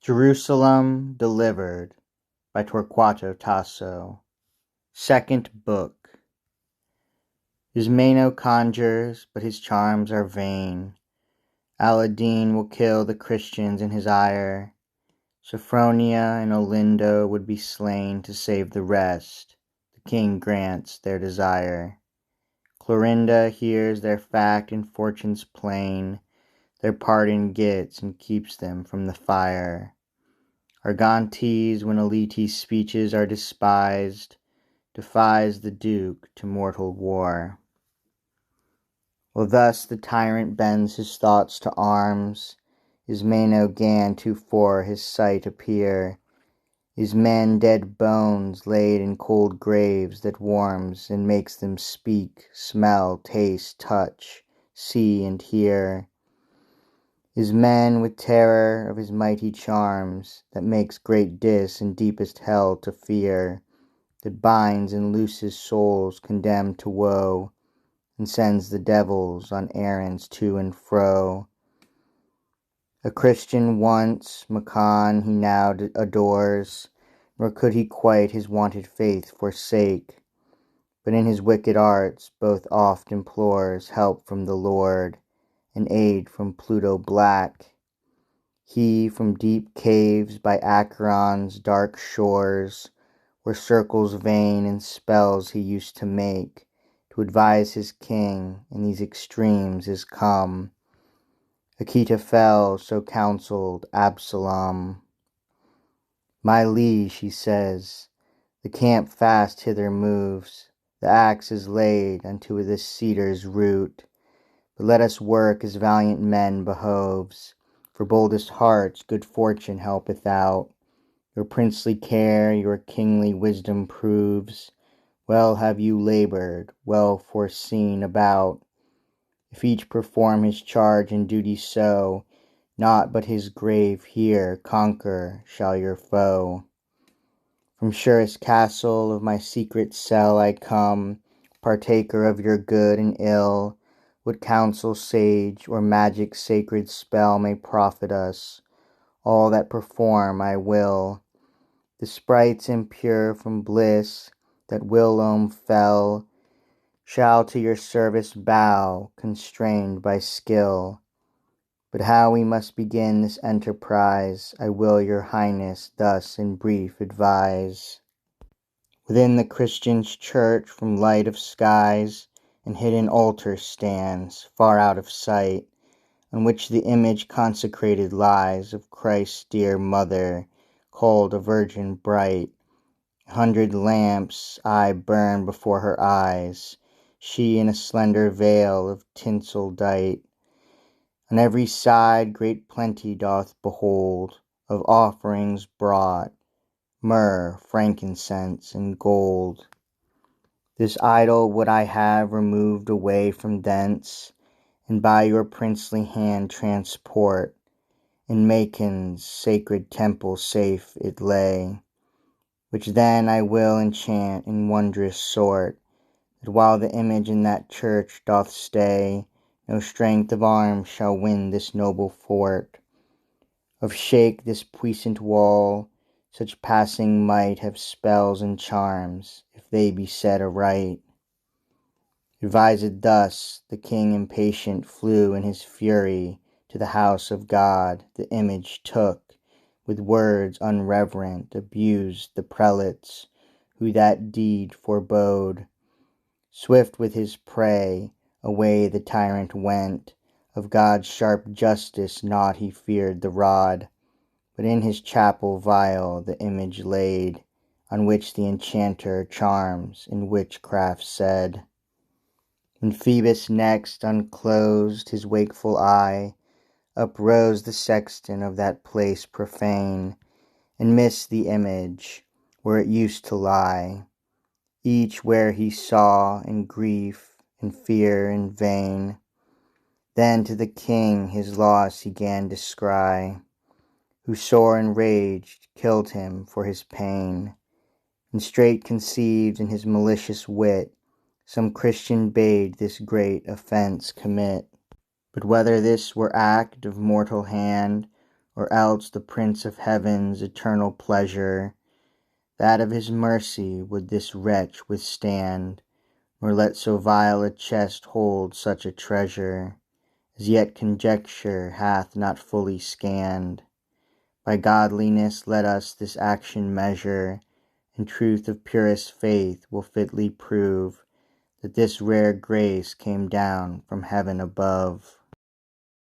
Jerusalem Delivered by Torquato Tasso. Second Book. Ismeno conjures, but his charms are vain. Aladine will kill the Christians in his ire. Sophronia and Olindo would be slain to save the rest. The king grants their desire. Clorinda hears their fact in fortune's plain. Their pardon gets and keeps them from the fire. Argantes, when Aletes' speeches are despised, defies the Duke to mortal war. While thus the tyrant bends his thoughts to arms, Ismeno 'gan to fore his sight appear, is men dead bones laid in cold graves that warms and makes them speak, smell, taste, touch, see and hear. Is men with terror of his mighty charms, that makes great Dis and deepest hell to fear, that binds and looses souls condemned to woe, and sends the devils on errands to and fro. A Christian once, Macon he now adores, nor could he quite his wonted faith forsake, but in his wicked arts both oft implores help from the Lord, and aid from Pluto black. He from deep caves by Acheron's dark shores, where circles vain and spells he used to make, to advise his king in these extremes is come. Achitophel so counselled Absalom. My liege, he says, the camp fast hither moves, the axe is laid unto this cedar's root, but let us work as valiant men behoves. For boldest hearts good fortune helpeth out. Your princely care your kingly wisdom proves. Well have you laboured, well foreseen about. If each perform his charge and duty so, naught but his grave here conquer shall your foe. From surest castle of my secret cell I come, partaker of your good and ill. What counsel sage or magic sacred spell may profit us, all that perform I will. The sprites impure from bliss that whilom fell shall to your service bow, constrained by skill. But how we must begin this enterprise, I will your highness thus in brief advise. Within the Christian's church from light of skies, an hidden altar stands, far out of sight, on which the image consecrated lies of Christ's dear mother, called a Virgin bright. 100 lamps aye burn before her eyes, she in a slender veil of tinsel dight. On every side great plenty doth behold, of offerings brought, myrrh, frankincense, and gold. This idol would I have removed away from thence, and by your princely hand transport. In Macon's sacred temple safe it lay, which then I will enchant in wondrous sort, that while the image in that church doth stay, no strength of arms shall win this noble fort. Of shake this puissant wall, such passing might have spells and charms, if they be set aright. Advised thus, the king impatient flew in his fury to the house of God, the image took, with words unreverent abused the prelates, who that deed forebode. Swift with his prey, away the tyrant went, of God's sharp justice naught he feared the rod, but in his chapel vile the image laid, on which the enchanter charms in witchcraft said. When Phoebus next unclosed his wakeful eye, uprose the sexton of that place profane, and missed the image where it used to lie, each where he saw in grief and fear in vain. Then to the king his loss he 'gan descry, who sore enraged killed him for his pain, and straight conceived in his malicious wit some Christian bade this great offence commit. But whether this were act of mortal hand, or else the Prince of Heaven's eternal pleasure, that of his mercy would this wretch withstand, nor let so vile a chest hold such a treasure, as yet conjecture hath not fully scanned. By godliness let us this action measure, and truth of purest faith will fitly prove that this rare grace came down from heaven above.